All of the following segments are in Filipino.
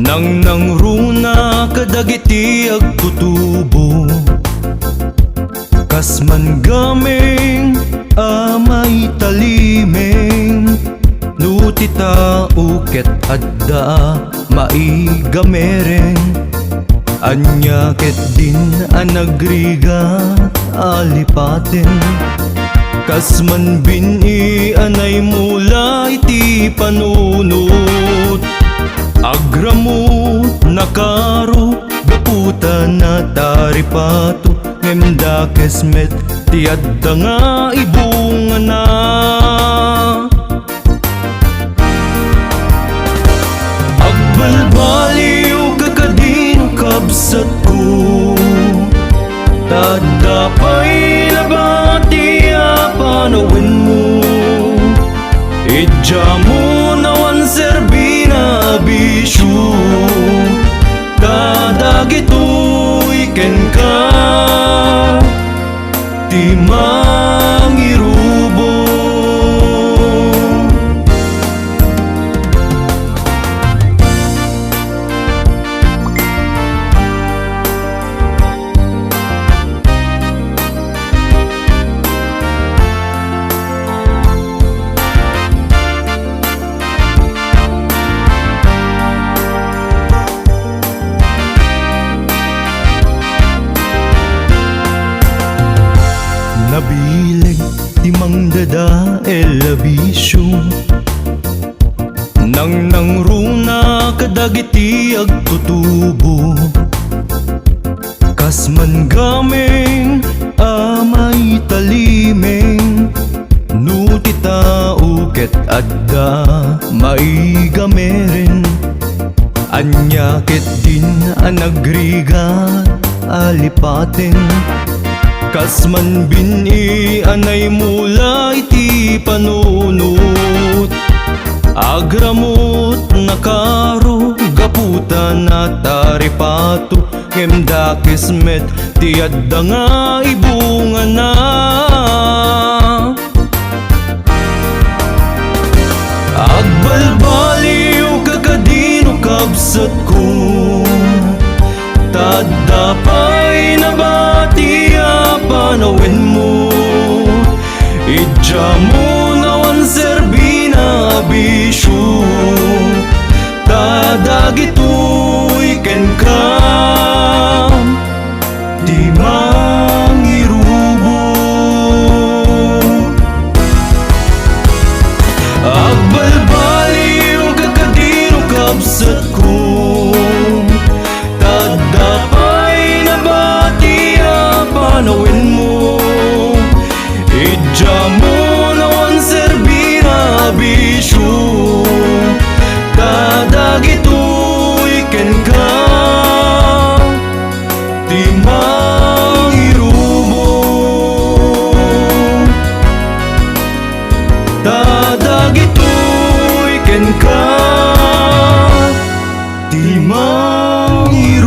Nang runa kadagiti agtutubo, kas man gaming amay taliming, nutita uket adda maigameren. Anya ket din anagriga alipaten, kas man bini anay mula iti panunot. Agramot nakaro gaputa na taripato, ngemda kesmet tiadda nga ibunga na. Agbalbaliw kakadino kabsat ko, tadapay nabati apanawin mo. Idya mo nawan serbina bisyo, kadagito'y ken ka ti mangirubo. Nabileg ti mangdada elabisyo, nang runa kadagiti agtutubo, kas man gaming amay taliming, nutita uket adda maigameren. Anya ket din anagriga alipaten, kas man bini anay mula iti panunot. Agramot nakaro gaputa na taripato, ngemda kesmet tiadda nga ibunga na. Agbalbaliw kakadino kabsat ko, tadapay nabati apanawin mo. Idya mo nawan serbina bisyo, tadagito'y ken ka di mangirubo. Agbalbaliw kakadino kabsat ko, tadapay nabati apanawin mo. Idya mo nawan serbina bisyo, kadagito'y ken ka di mangirubo. Dadagito'y ken ka di mangirubo.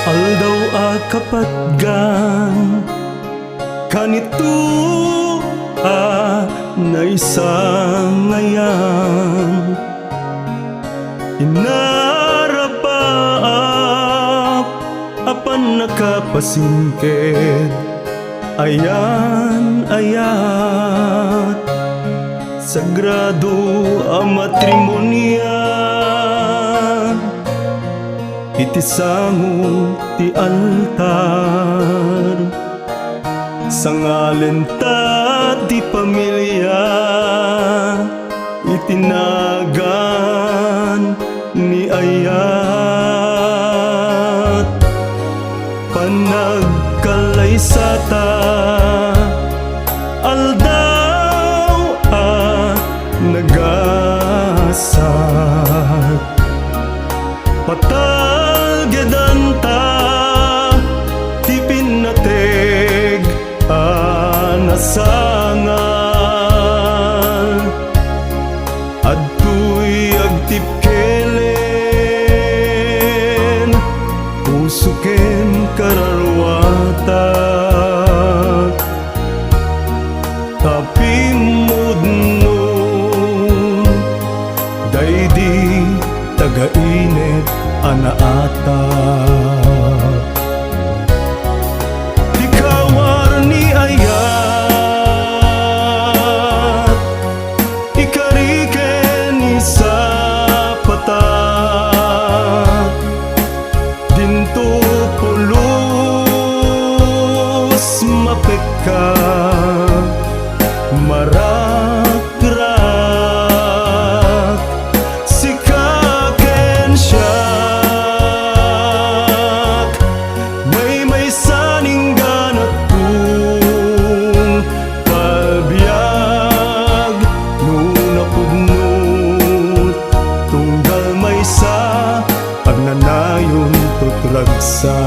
Aldaw akapatgan kanito na isang ngayan, inarapaap apan nakapasingked ayan ayat sagrado a matrimonya. Iti sango ti altar, sangalen ta ti pamilya, itinagan ni ayat panagkalay sata aldaw nagasat patalgedanta ti pinateg anasangan adtoy agtipkelen pusuken kararwata tapimudno daydi tagainit anaata dikawar ni ayat ikariken isa patat dinto pulos mapeka marakrak sikaken siyak may saning ganat kung palbiag nunapudnut tunggal may sa pagnanayon tutragsak.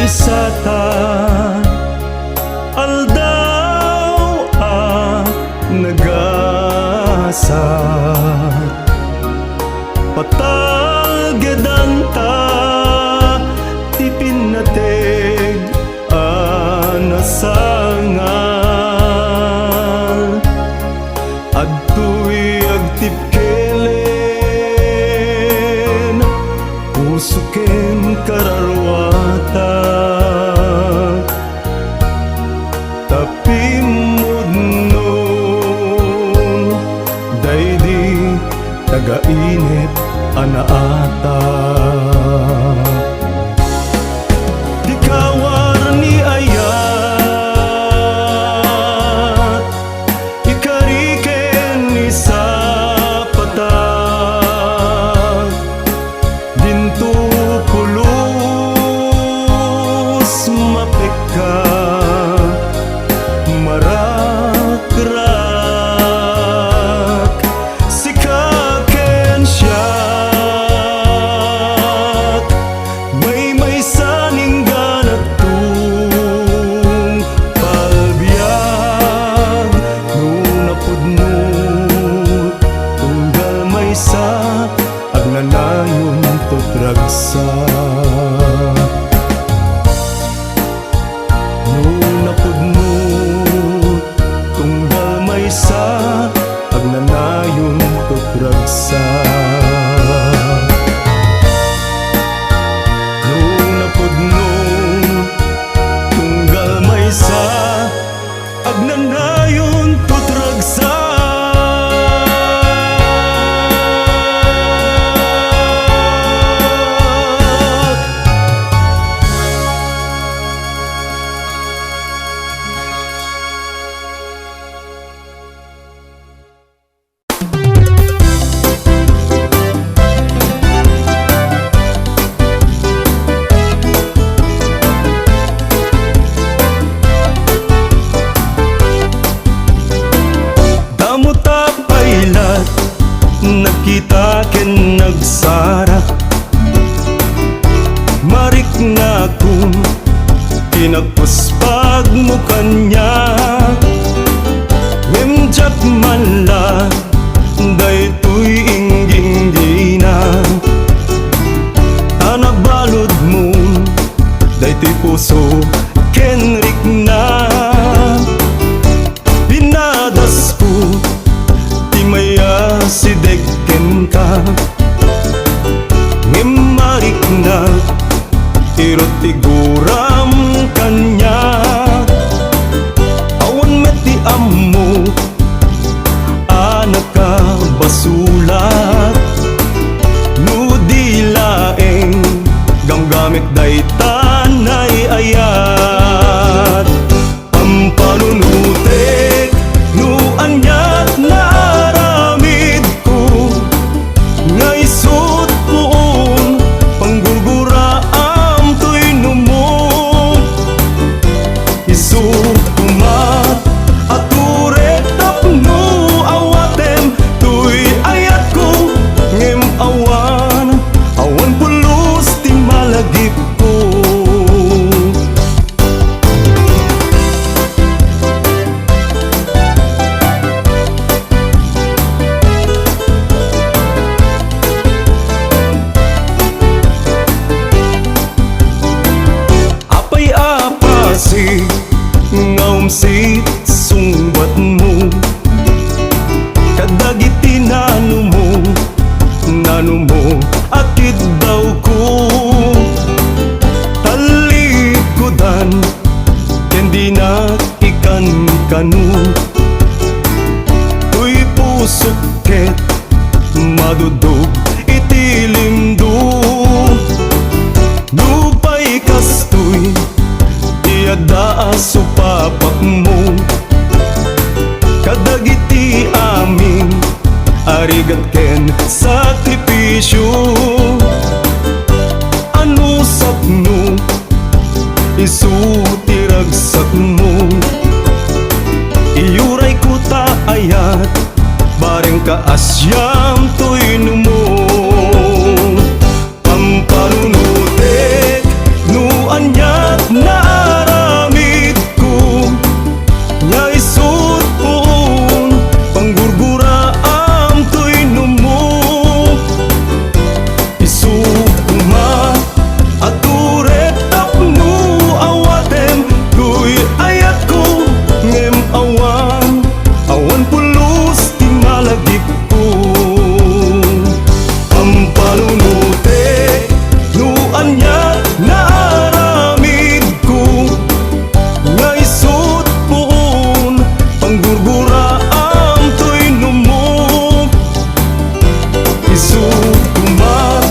Sata aldaw nagasat patalgedanta ti pinateg anasangan adtoy agtipkelen pusuken kararwata tapimudnon daydi tagainit anaata dikawar ni ayat ikariken ni sa patat dinto pulos mapeka marakrak sikaken siyak may saning ganat kung palbiag nunapudnut tunggal may sa agnanayon tutragsak nunapudnut tunggal may sa agnanayon tutragsak nunapudnut tunggal may sa agnanayon tutragsak. Nakita ken nagsara marik na kung pinagpuspag mo kanya Wimjak man la daytoy ingging di na daytoy puso kenrik na pinadas ko ti maya si degken ka ngemarik na irot tiguram kanya awan meti ammo anak ka basulat nudi laeng gamgamit day tanay ayat pampanunutek no anyat na aramid ko nga isut poon panggurguraam to'y numo isut kumat at turet tapno awatem to'y ayat ko ngem awan awan pulos ti malagip ko apay apasi ngaumsit sungbat mo kadagiti nano mo akid daw ko talikodan kendi na ikan kanu tuy pusok ket madudog itilimdo dupay kastoy iada supapak mo kadagiti amin arigat ken sakripisyo ano sapno isu tiragsak mo iyuray ko ta ayat bareng kaasyam to'y numo pampanunutek no anyat na aramid ko nga isut poon panggurguraam to'y numo isukuma at turet tapno awatem to'y ayat ko ngem awan pulos ti malagip ko pampanunutek no anyat na aramid ko nga isut poon panggurguraam to'y numo isukuma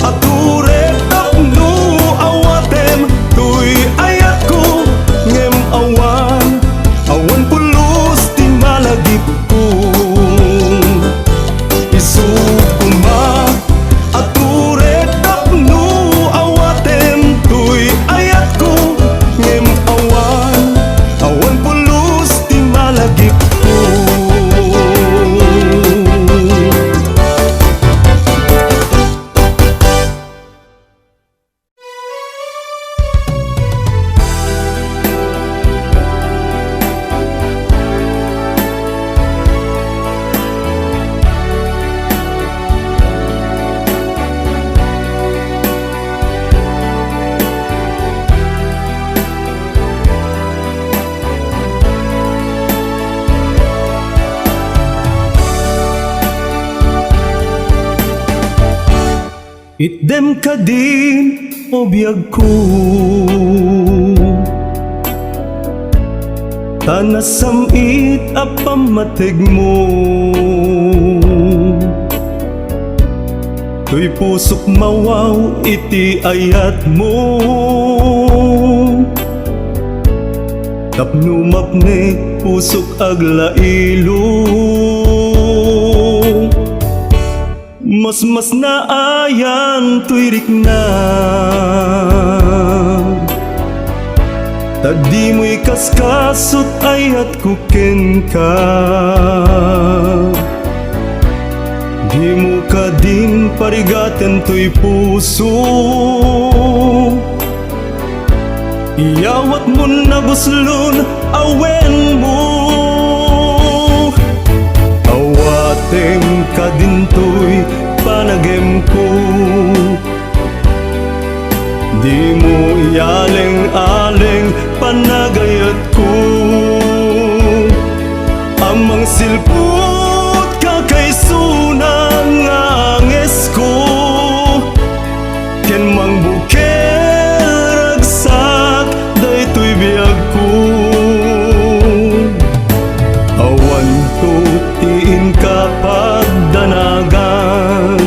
at turet tapno awatem to'y ayat ko ngem awan pulos ti malagip ko isukuma at turet tapno awatem to'y ayat ko ngem awan pulos ti malagip ko itdem ka din o biyag ko tanasamit a pamatig mo to'y pusok mawaw iti ayat mo tapno mapne pusok aglailo mas na ayan tuirik na tagdi mo'y kaskasot ayat kuken ka di mo ka din parigaten to'y puso iyawat mo na buslon awen mo awatem ka din to'y panagem ko di mo yaling-aling panagayat ko. Amang silput kakaisunang anges ko, ken mang bukel ragsak daytoy biyag ko. Awan to tiin ka pagdanagan,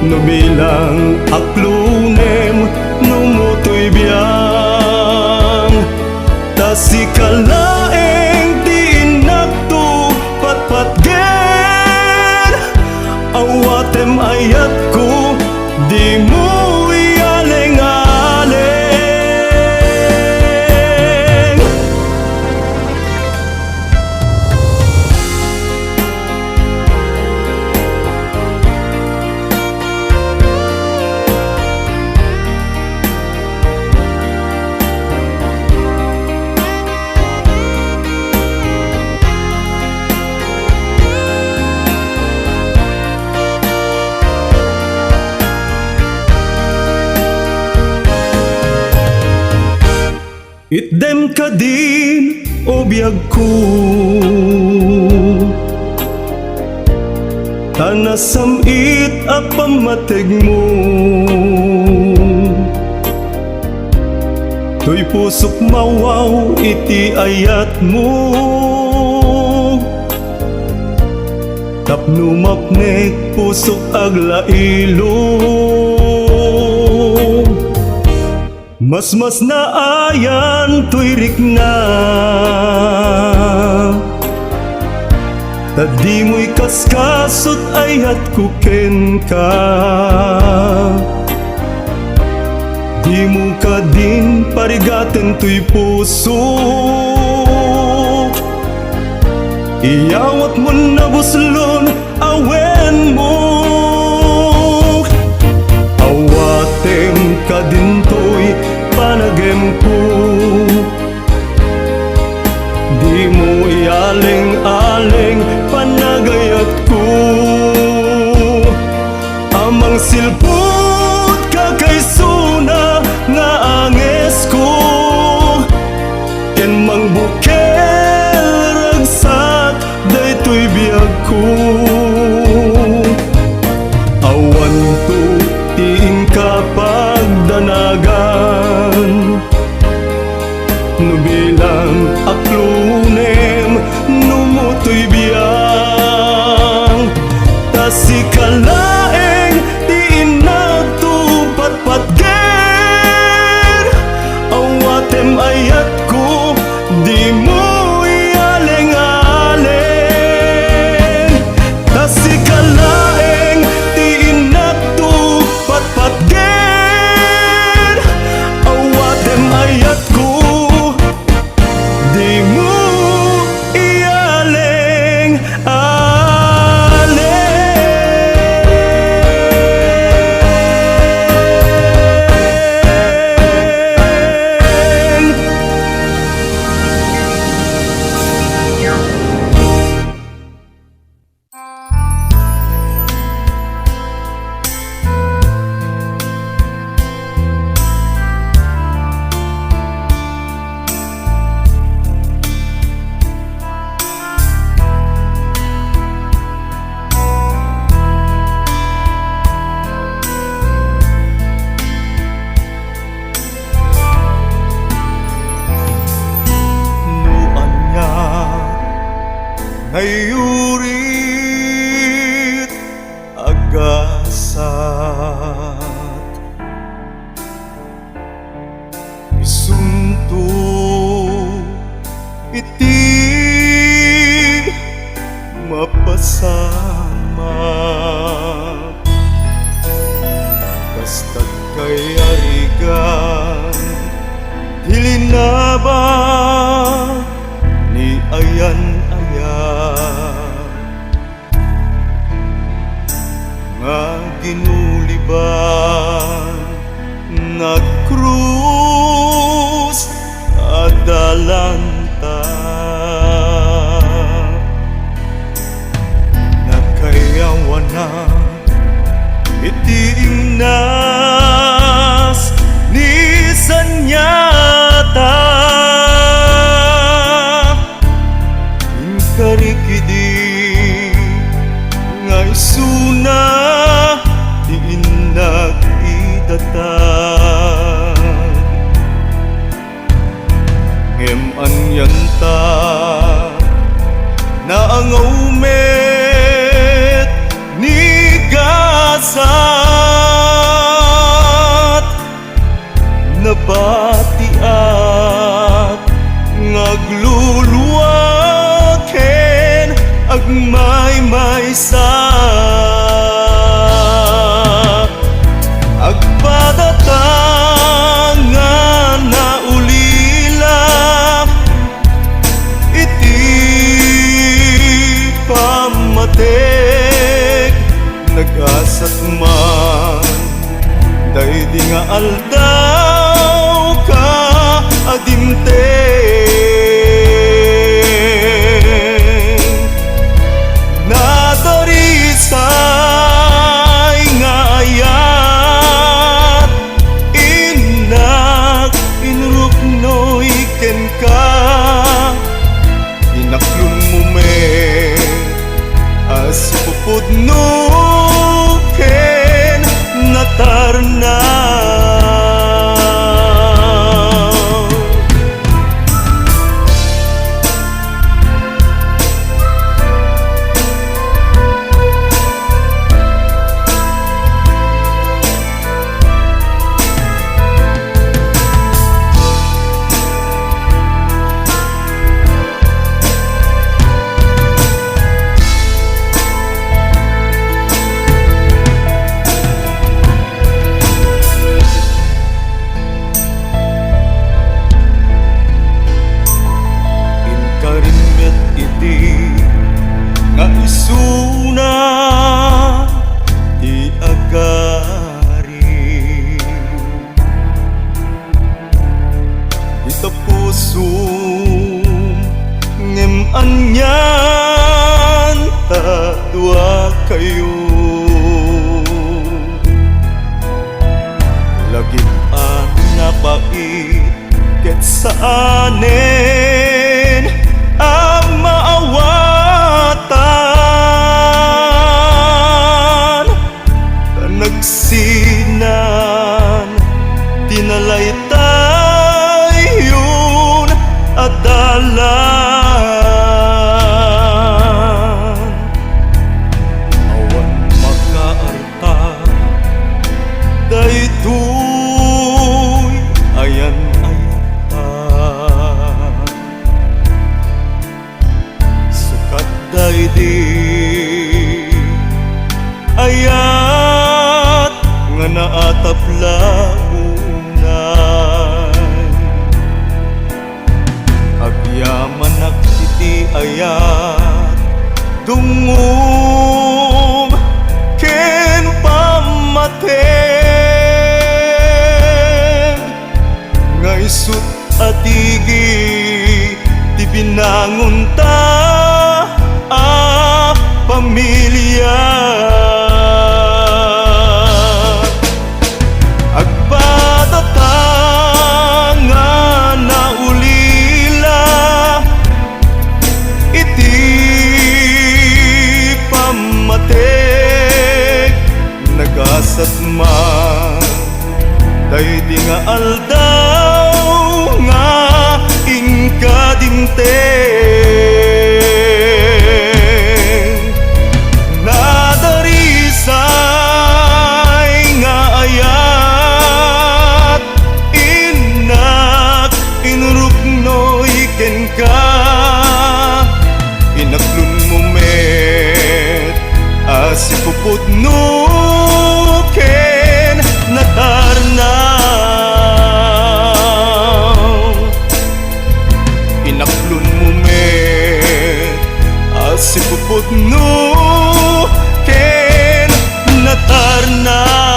no bilang aklunem numutoy biyang. Tasi kalaeng tinakto patpatgen, awatem ayat ko di mo ialeng-aleng. Itdem ka din o biyag ko, tanasamit a pamatig mo. To'y pusok mawaw iti ayat mo, tapno mapnek pusok aglailo. Mas na ayan to'y rikna, tadi mo'y kaskasot ayat kuken ka. Di mo ka din parigaten to'y puso, iyawat mo na buslon awen mo. Awatem ka din to'y panagem ko, di mo ialeng-aleng panagayat ko. Amang silput kakaisuna nga anges ko, ken mang bukel ragsak daytoy biyag ko. Awan to tiin ka pagdanagan, no bilang aklunem numutoy biyang. Tasi kalaeng tiin nagtupat patgen, awatem ayat ko di mo ialeng-aleng. Tasi kalaeng tiin nagtupat patgen, awatem ayat ko di mo ayurit agasat, isunto iti mapasama, basta kay arigan hilinaba ni ayan nga ginuliban na krus adalanta, nakayawan na iti ingnas katag ngem anyanta na ang umet ni gasat nabatiat ngagluluwaken agmay sa agpadatangan na ulila iti pamatek nagasat man daydi nga aldaw ka adimteng nadarisay nga ayat inak inruknoy ken ka inaklun mo me as pupudno ken natarnaw nga isuna ti agari ita pusum ngem anyan tadwa kayo lagit ang napait ket saanen ang maawatan nagsinan tinalaytay yun adalan awan makaarta daytoy ayan daydi ayat nga naataplaunay agyaman iti ayat dungom ken pamaten nga isut atigi ti binangunta pamilya agpadatangan na ulila iti pamatek nagasat man daydi nga aldaw nga ingkadimteng nadarisay nga ayat inak inruknoy ken ka inaklun mo met asipupudno ken natarnaw inaklun mo met asipupudno ken natarnaw